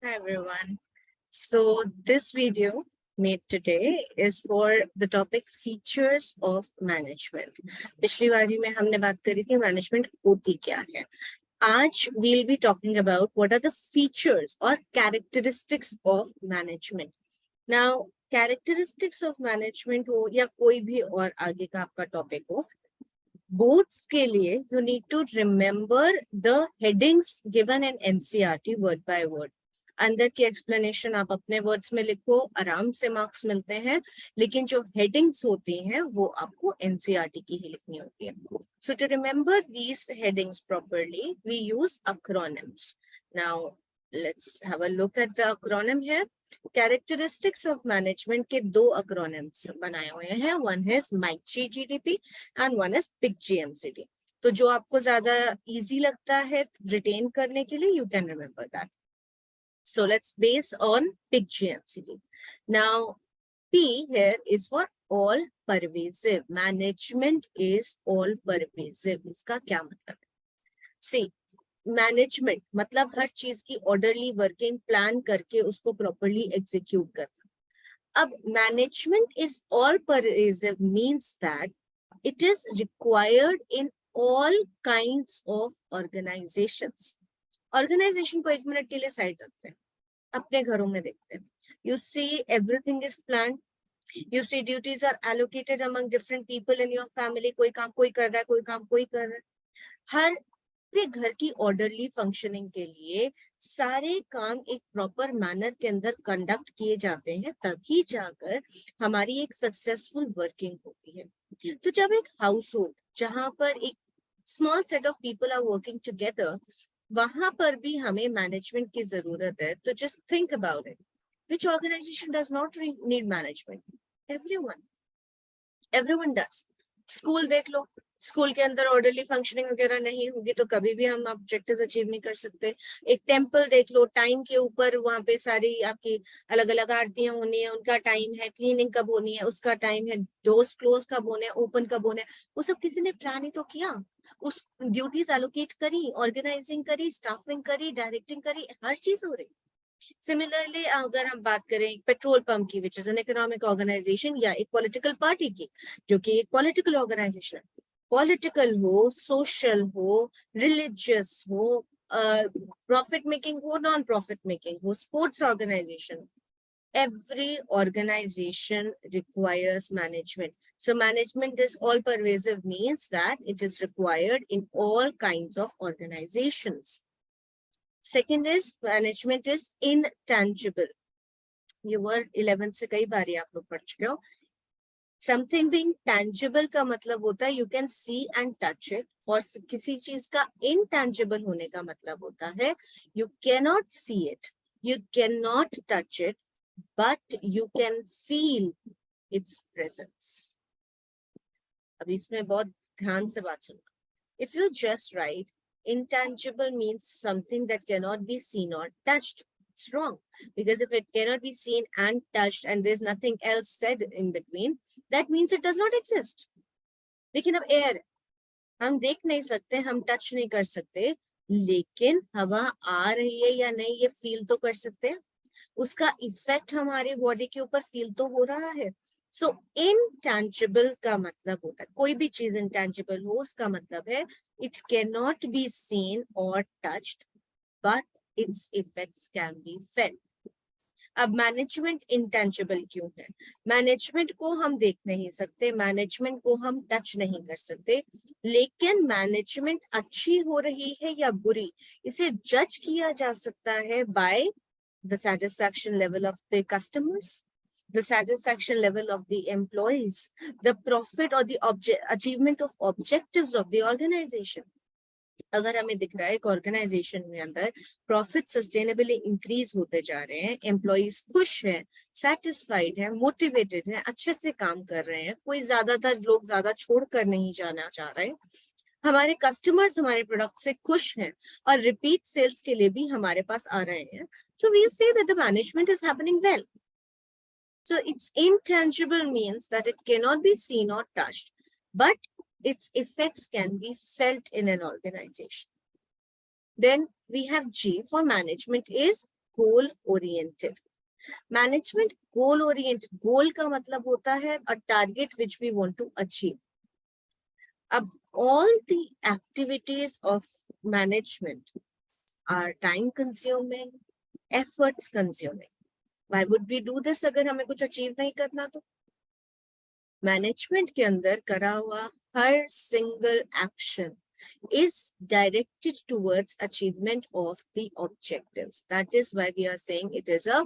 Hi everyone. So this video made today is for the topic features of management. पिछली बारी में हमने बात करी थी management होती क्या है. आज we'll be talking about what are the features or characteristics of management. Now characteristics of management हो या कोई भी और आगे का आपका टॉपिक हो, बोर्ड्स के लिए you need to remember the headings given in NCERT word by word. अंदर की एक्सप्लेनेशन आप अपने वर्ड्स में लिखो, आराम से मार्क्स मिलते हैं, लेकिन जो हेडिंग्स होती हैं वो आपको एनसीईआरटी की ही लिखनी होती है. So to remember these headings properly we use acronyms. Now let's have a look at the acronym here. Characteristics of management के दो अक्रॉनिम्स बनाए हुए हैं. One is MICHI GDP and one is big GMCD. तो जो आपको ज्यादा easy लगता है रिटेन करने के लिए, you can remember that. So let's base on big GMCD. Now, P here is for all pervasive. Management is all pervasive. इसका क्या मतलब है? See, management मतलब हर चीज की orderly working plan करके उसको properly execute करना. अब management is all pervasive means that it is required in all kinds of organizations. Organization को 1 मिनट के लिए साइड रखते हैं, अपने घरों में देखते हैं. You see everything is plan, you see duties are allocated among different people in your family. कोई काम कोई कर रहा है, कोई काम कोई कर रहा है. हर घर की ऑर्डरली फंक्शनिंग के लिए सारे काम एक प्रॉपर मैनर के अंदर कंडक्ट किए जाते हैं, तभी जाकर हमारी एक सक्सेसफुल वर्किंग होती है. तो जब एक हाउस होल्ड जहां पर एक small set of people are working together, वहां पर भी हमें मैनेजमेंट की जरूरत है. तो just think about it. Which organization does not need management? Everyone does. School देख लो, स्कूल के अंदर ऑर्डरली फंक्शनिंग वगैरह नहीं होगी तो कभी भी हम ऑब्जेक्टिव्स अचीव नहीं कर सकते. एक टेंपल देख लो, टाइम के ऊपर वहां पे सारी आपकी अलग अलग आरतियां होनी है, उनका टाइम है. क्लीनिंग कब होनी है, उसका टाइम है. डोर्स क्लोज कब होने हैं, ओपन कब होने हैं, वो सब किसी ने प्लान ही तो किया. उस ड्यूटीज एलोकेट करी, ऑर्गेनाइजिंग करी, स्टाफिंग करी, डायरेक्टिंग करी, हर चीज हो रही. सिमिलरली अगर हम बात करें पेट्रोल पंप की, which is an economic organization, या एक पॉलिटिकल पार्टी की जो कि एक पॉलिटिकल ऑर्गेनाइजेशन, पॉलिटिकल हो, सोशल हो, रिलीजियस हो, प्रॉफिट मेकिंग हो, नॉन प्रॉफिट मेकिंग हो, sports organization, every organization requires management. So management is all pervasive means that it is required in all kinds of organizations. Second is management is intangible. ये word 11th से कई बारी आप लोग पढ़ चुके हो. Something being tangible का मतलब होता है you can see and touch it, और किसी चीज का intangible होने का मतलब होता है you cannot see it, you cannot touch it, but you can feel its presence. अब इसमें बहुत ध्यान से बात सुनना. If you just write intangible means something that cannot be seen or touched, it's wrong, because if it cannot be seen and touched and there's nothing else said in between, that means it does not exist. लेकिन अब air हम देख नहीं सकते, हम touch नहीं कर सकते, लेकिन हवा आ रही है या नहीं ये फील तो कर सकते हैं. उसका इफेक्ट हमारे बॉडी के ऊपर फील तो हो रहा है. सो इनटैंजिबल का मतलब होता है कोई भी चीज इनटैंजिबल हो, उसका मतलब है it can not be seen और touched but its effects can be felt. अब मैनेजमेंट इंटेंजिबल क्यों है? मैनेजमेंट को हम देख नहीं सकते, मैनेजमेंट को हम टच नहीं कर सकते, लेकिन मैनेजमेंट अच्छी हो रही है या बुरी, इसे जज किया जा सकता है bye the satisfaction level of the customers, the satisfaction level of the employees, the profit or the achievement of objectives of the organization. अगर हमें दिख रहा है एक ऑर्गेनाइजेशन में अंदर प्रॉफिट सस्टेनेबली इंक्रीज होते जा रहे हैं, एम्प्लॉइज खुश हैं, सेटिस्फाइड हैं, मोटिवेटेड हैं, अच्छे से काम कर रहे हैं, कोई ज्यादातर लोग ज्यादा छोड़कर नहीं जाना चाह रहे हैं, हमारे कस्टमर्स हमारे प्रोडक्ट से खुश हैं और रिपीट सेल्स के लिए भी हमारे पास आ रहे हैं, so we'll say that the management is happening well. So it's intangible means that it cannot be seen or touched, but its effects can be felt in an organization. Then we have G for management is goal oriented. Management goal oriented, goal का मतलब होता है a target which we want to achieve. अब all the activities of management are time consuming, efforts consuming. Why would we do this अगर हमें कुछ achieve नहीं करना? तो मैनेजमेंट के अंदर करा हुआ हर single action is directed towards achievement of the objectives. That is why we are saying it is a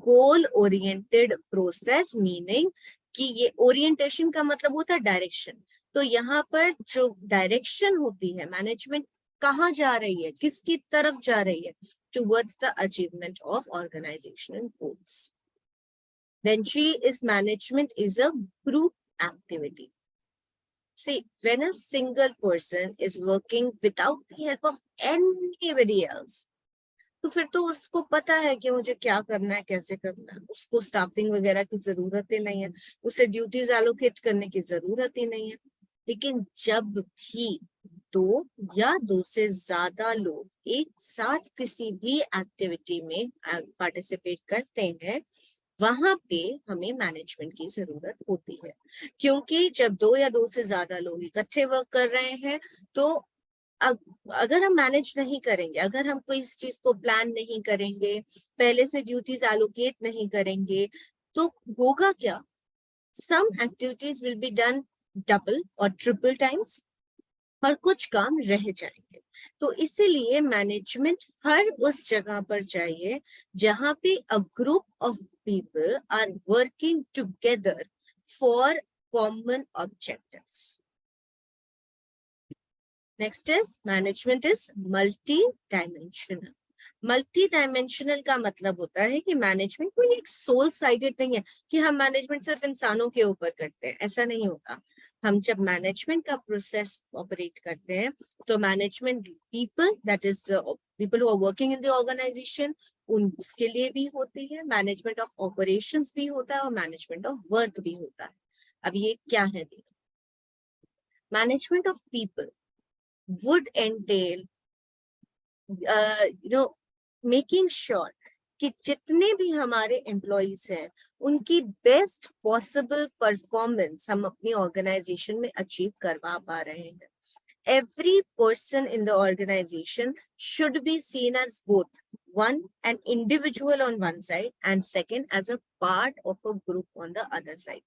goal oriented process, meaning कि ये orientation का मतलब होता है direction। तो यहाँ पर जो डायरेक्शन होती है, मैनेजमेंट कहाँ जा रही है, किसकी तरफ जा रही है, towards the achievement of organizational goals. Then G is management is a group activity. See, when a single person is working without the help of anybody else, तो फिर तो उसको पता है कि मुझे क्या करना है, कैसे करना है, उसको स्टाफिंग वगैरह की जरूरत ही नहीं है, उसे ड्यूटीज एलोकेट करने की जरूरत ही नहीं है। लेकिन जब भी दो या दो से ज्यादा लोग एक साथ किसी भी एक्टिविटी में पार्टिसिपेट करते हैं, वहां पे हमें मैनेजमेंट की जरूरत होती है। क्योंकि जब दो या दो से ज्यादा लोग इकट्ठे वर्क कर रहे हैं, तो अगर हम मैनेज नहीं करेंगे, अगर हम कोई इस चीज को प्लान नहीं करेंगे, पहले से ड्यूटीज एलोकेट नहीं करेंगे, तो होगा क्या? Some activities will be done double और ट्रिपल टाइम्स और कुछ काम रह जाएंगे। तो इसीलिए मैनेजमेंट हर उस जगह पर चाहिए जहां पे a group of people are working together for common objectives. Next is management is multi dimensional. Multi dimensional का मतलब होता है कि मैनेजमेंट कोई एक सोल साइडेड नहीं है कि हम मैनेजमेंट सिर्फ इंसानों के ऊपर करते हैं, ऐसा नहीं होता। हम जब मैनेजमेंट का प्रोसेस ऑपरेट करते हैं, तो management people, that is people who are working in the organization, उनके लिए भी होती है, मैनेजमेंट ऑफ ऑपरेशंस भी होता है और मैनेजमेंट ऑफ वर्क भी होता है। अब ये क्या है? Management of people would entail making sure कि जितने भी हमारे एम्प्लॉइज हैं, उनकी बेस्ट पॉसिबल परफॉर्मेंस हम अपनी ऑर्गेनाइजेशन में अचीव करवा पा रहे हैं। Every person in the organization should be seen as both one, an individual on one side, and second, as a part of a group on the other side.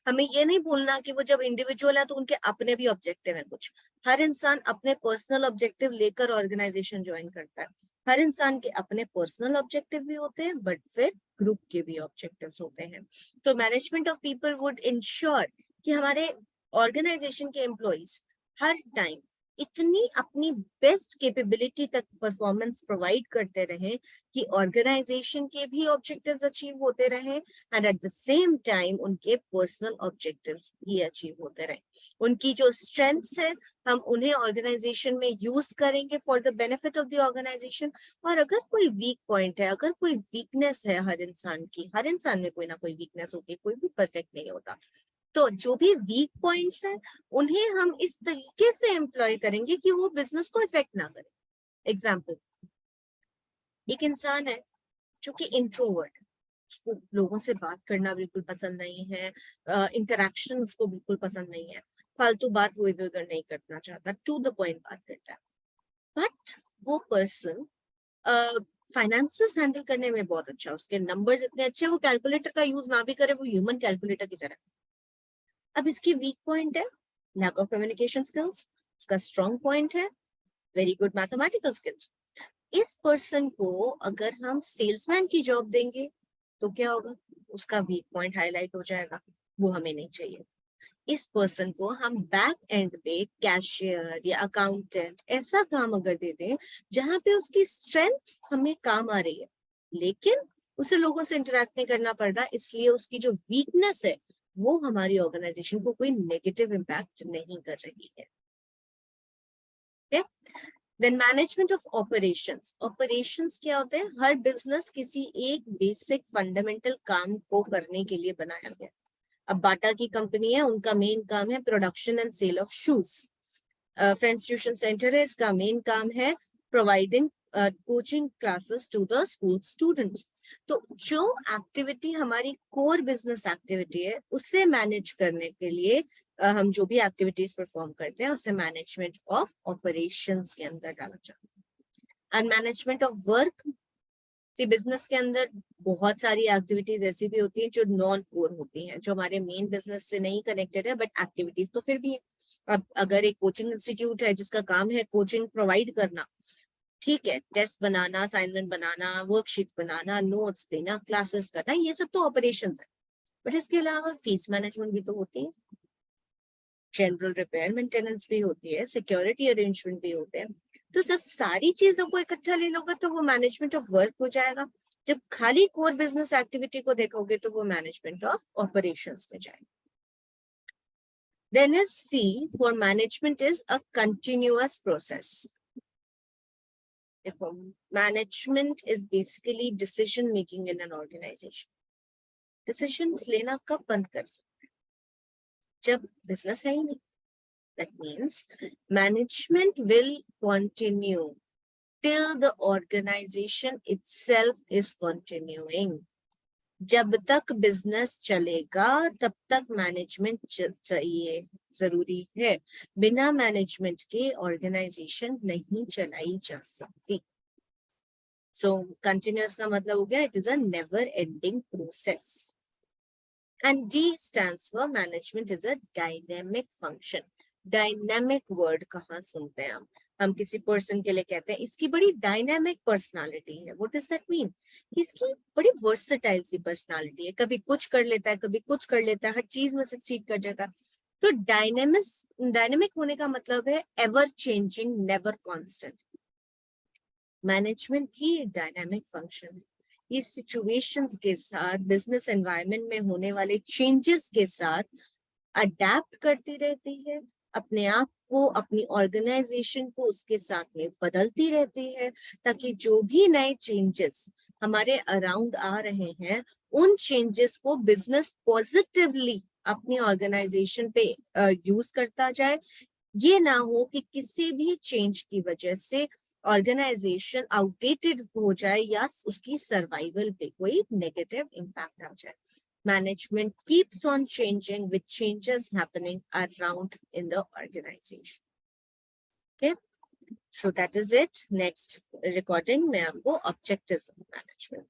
हमें ये नहीं भूलना कि वो जब इंडिविजुअल है तो उनके अपने भी ऑब्जेक्टिव हैं कुछ। हर इंसान अपने पर्सनल ऑब्जेक्टिव लेकर ऑर्गेनाइजेशन ज्वाइन करता है। हर इंसान के अपने पर्सनल ऑब्जेक्टिव भी होते हैं, बट फिर ग्रुप के भी ऑब्जेक्टिव्स होते हैं। तो management of people would ensure कि हमारे ऑर्गेनाइजेशन के एम्प्लॉइज हर टाइम इतनी अपनी बेस्ट कैपेबिलिटी तक परफॉर्मेंस प्रोवाइड करते रहे कि ऑर्गेनाइजेशन के भी ऑब्जेक्टिव्स अचीव होते रहे, and at the same time उनके पर्सनल ऑब्जेक्टिव्स भी अचीव होते रहे। उनकी जो स्ट्रेंथ्स है, हम उन्हें ऑर्गेनाइजेशन में यूज करेंगे for the benefit of the organization. और अगर कोई वीक पॉइंट है, अगर कोई वीकनेस है हर इंसान की, हर इंसान में कोई ना कोई वीकनेस होती है, कोई भी परफेक्ट नहीं होता, तो जो भी वीक पॉइंट्स हैं उन्हें हम इस तरीके से एम्प्लॉय करेंगे कि वो बिजनेस को इफेक्ट ना करे। एग्जाम्पल, एक इंसान है जो कि इंट्रोवर्ट, उसको लोगों से बात करना बिल्कुल पसंद नहीं है, इंटरेक्शन उसको बिल्कुल पसंद नहीं है, फालतू बात वो इधर उधर नहीं करना चाहता, टू द पॉइंट बात करता है। बट वो पर्सन फाइनेंसेस हैंडल करने में बहुत अच्छा, उसके नंबर्स इतने अच्छे, वो कैलकुलेटर का यूज ना भी करे, वो ह्यूमन कैलकुलेटर की तरह। अब इसकी वीक पॉइंट है लैक ऑफ कम्युनिकेशन स्किल्स, उसका स्ट्रॉन्ग पॉइंट है वेरी गुड मैथमेटिकल स्किल्स। इस पर्सन को अगर हम सेल्समैन की जॉब देंगे तो क्या होगा? उसका वीक पॉइंट हाईलाइट हो जाएगा, वो हमें नहीं चाहिए। इस पर्सन को हम बैक एंड पे कैशियर या अकाउंटेंट ऐसा काम अगर दे दें जहां पे उसकी स्ट्रेंथ हमें काम आ रही है, लेकिन उसे लोगों से इंटरेक्ट नहीं करना पड़ रहा, इसलिए उसकी जो वीकनेस है वो हमारी ऑर्गेनाइजेशन को कोई नेगेटिव इम्पैक्ट नहीं कर रही है। Then management of operations. Operations क्या होते हैं? हर बिजनेस किसी एक बेसिक फंडामेंटल काम को करने के लिए बनाया गया। अब बाटा की कंपनी है, उनका मेन काम है production and sale of shoes. Friends tuition centre है, इसका मेन काम है providing coaching classes to the school students. तो जो एक्टिविटी हमारी कोर बिजनेस एक्टिविटी है उससे मैनेज करने के लिए हम जो भी एक्टिविटीज परफॉर्म करते हैं उसे मैनेजमेंट ऑफ ऑपरेशंस के अंदर डाला जाता है। And management of work, business के अंदर बहुत सारी एक्टिविटीज ऐसी भी होती हैं जो नॉन कोर होती हैं, जो हमारे मेन बिजनेस से नहीं कनेक्टेड है, बट एक्टिविटीज तो फिर भी है। अब अगर एक कोचिंग इंस्टीट्यूट है जिसका काम है कोचिंग प्रोवाइड करना, ठीक है, टेस्ट बनाना, असाइनमेंट बनाना, वर्कशीट बनाना, नोट्स देना, क्लासेस करना, ये सब तो ऑपरेशंस है। बट इसके अलावा फीस मैनेजमेंट भी तो होती है, जनरल रिपेयर मेंटेनेंस भी होती है, सिक्योरिटी अरेंजमेंट भी होते हैं। तो सब सारी चीजों को इकट्ठा ले लोगे तो वो मैनेजमेंट ऑफ वर्क हो जाएगा। जब खाली कोर बिजनेस एक्टिविटी को देखोगे तो वो मैनेजमेंट ऑफ ऑपरेशंस में जाएगा। Then is C for management is a continuous process. देखो, management is basically decision making in an organization. Decisions लेना कब बंद कर सकते हैं? जब बिजनेस है ही नहीं। That means management will continue till the organization itself is continuing. जब तक बिजनेस चलेगा तब तक मैनेजमेंट चाहिए, जरूरी है। बिना मैनेजमेंट के ऑर्गेनाइजेशन नहीं चलाई जा सकती। सो कंटिन्यूअस का मतलब हो गया it is a never ending process. And D stands for management is a dynamic function. Dynamic word कहाँ सुनते हैं हम किसी पर्सन के लिए कहते हैं इसकी बड़ी डायनेमिक पर्सनालिटी है। What does that mean? इसकी बड़ी वर्सेटाइल सी पर्सनालिटी है, कभी कुछ कर लेता है, कभी कुछ कर लेता है, हर चीज में सक्सीड कर जाता है। तो डायनेमिक होने का मतलब है ever changing, never constant. Management भी डायनेमिक फंक्शन है। ये सिचुएशंस के साथ, बिजनेस एनवायरनमेंट में होने वाले चेंजेस के साथ अडेप्ट करती रहती है, अपने आप को, अपनी ऑर्गेनाइजेशन को उसके साथ में बदलती रहती है, ताकि जो भी नए चेंजेस हमारे अराउंड आ रहे हैं उन चेंजेस को बिजनेस पॉजिटिवली अपनी ऑर्गेनाइजेशन पे यूज करता जाए। ये ना हो कि किसी भी चेंज की वजह से ऑर्गेनाइजेशन आउटडेटेड हो जाए या उसकी सर्वाइवल पे कोई नेगेटिव इम्पैक्ट आ जाए। Management keeps on changing with changes happening around in the organization. Okay, so that is it. Next recording में आपको objectives of management